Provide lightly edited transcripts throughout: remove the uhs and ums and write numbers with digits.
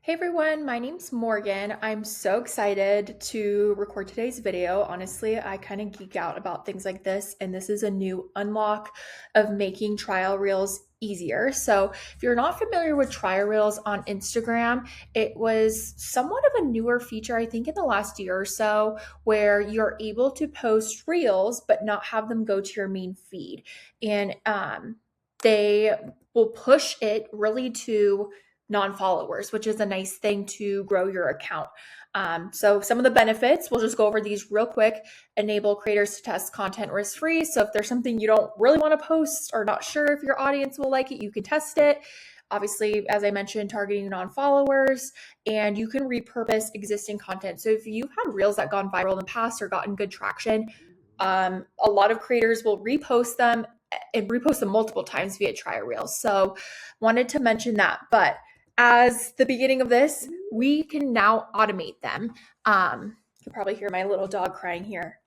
Hey everyone, my name's Morgan. I'm so excited to record today's video. Honestly, I kind of geek out about things like this, and this is a new unlock of making trial reels easier. So, if you're not familiar with trial reels on Instagram, it was somewhat of a newer feature, I think, in the last year or so, where you're able to post reels but not have them go to your main feed. And they will push it really to non-followers, which is a nice thing to grow your account. So some of the benefits, we'll just go over these real quick. Enable creators to test content risk-free. So if there's something you don't really want to post or not sure if your audience will like it, you can test it. Obviously, as I mentioned, targeting non-followers, and you can repurpose existing content. So if you have reels that gone viral in the past or gotten good traction, a lot of creators will repost them and repost them multiple times via trial reels. So wanted to mention that. But as the beginning of this, we can now automate them. You can probably hear my little dog crying here.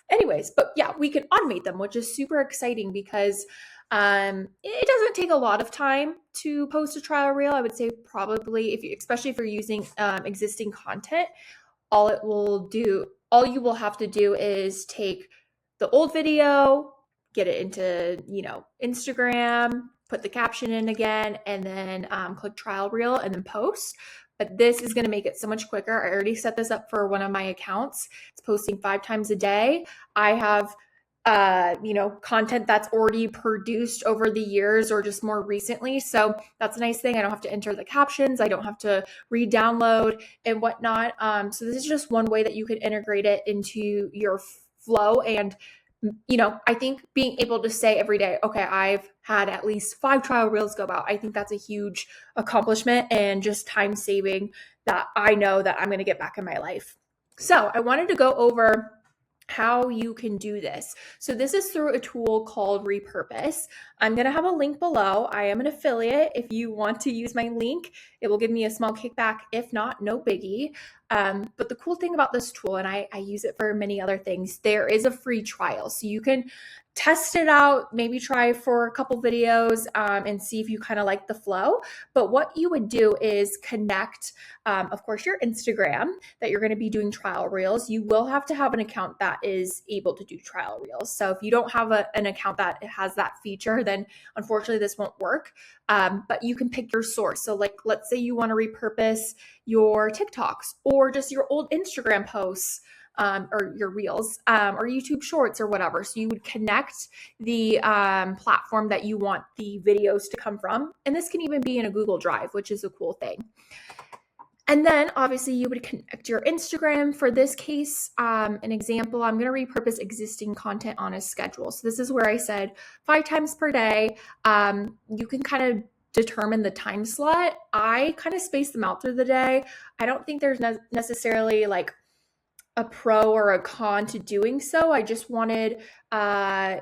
Anyways, but yeah, we can automate them, which is super exciting because it doesn't take a lot of time to post a trial reel. I would say probably, especially if you're using existing content, all you will have to do is take the old video, get it into, Instagram, put the caption in again, and then click trial reel and then post. But this is going to make it so much quicker. I already set this up for one of my accounts. It's posting 5 times a day. I have content that's already produced over the years or just more recently. So that's a nice thing. I don't have to enter the captions. I don't have to re-download and whatnot. So this is just one way that you could integrate it into your flow. And, I think being able to say every day, okay, I've had at least 5 trial reels go out. I think that's a huge accomplishment and just time saving that I know that I'm going to get back in my life. So I wanted to go over how you can do this. So this is through a tool called Repurpose. I'm going to have a link below. I am an affiliate. If you want to use my link, it will give me a small kickback. If not, no biggie. But the cool thing about this tool, and I use it for many other things, there is a free trial. So you can test it out, maybe try for a couple videos and see if you kind of like the flow. But what you would do is connect, of course, your Instagram that you're going to be doing trial reels. You will have to have an account that is able to do trial reels. So if you don't have an account that has that feature, then unfortunately this won't work. But you can pick your source. So let's say you want to repurpose your TikToks or just your old Instagram posts. Or your reels or YouTube shorts or whatever. So you would connect the platform that you want the videos to come from. And this can even be in a Google Drive, which is a cool thing. And then obviously you would connect your Instagram. For this case, an example, I'm going to repurpose existing content on a schedule. So this is where I said 5 times per day. You can kind of determine the time slot. I kind of space them out through the day. I don't think there's necessarily like a pro or a con to doing so. I just wanted,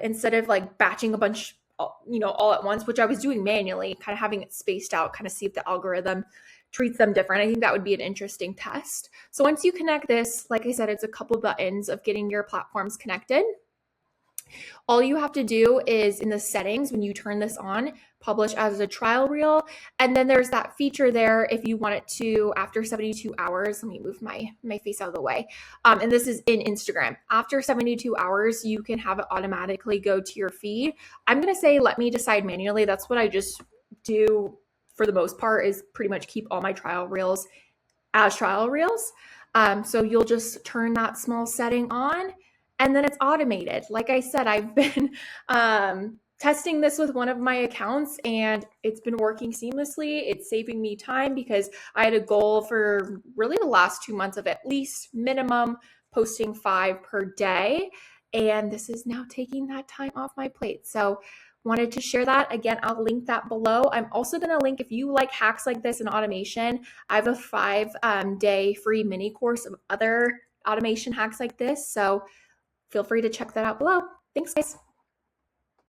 instead of like batching a bunch, all at once, which I was doing manually, kind of having it spaced out, kind of see if the algorithm treats them different. I think that would be an interesting test. So once you connect this, like I said, it's a couple buttons of getting your platforms connected. All you have to do is in the settings, when you turn this on, publish as a trial reel. And then there's that feature there if you want it to, after 72 hours, let me move my face out of the way. And this is in Instagram. After 72 hours, you can have it automatically go to your feed. I'm going to say, let me decide manually. That's what I just do for the most part, is pretty much keep all my trial reels as trial reels. So you'll just turn that small setting on, and then it's automated. Like I said, I've been testing this with one of my accounts and it's been working seamlessly. It's saving me time because I had a goal for really the last 2 months of at least minimum posting 5 per day. And this is now taking that time off my plate. So wanted to share that. Again, I'll link that below. I'm also going to link, if you like hacks like this and automation, I have a 5-day free mini course of other automation hacks like this. So feel free to check that out below. Thanks, guys.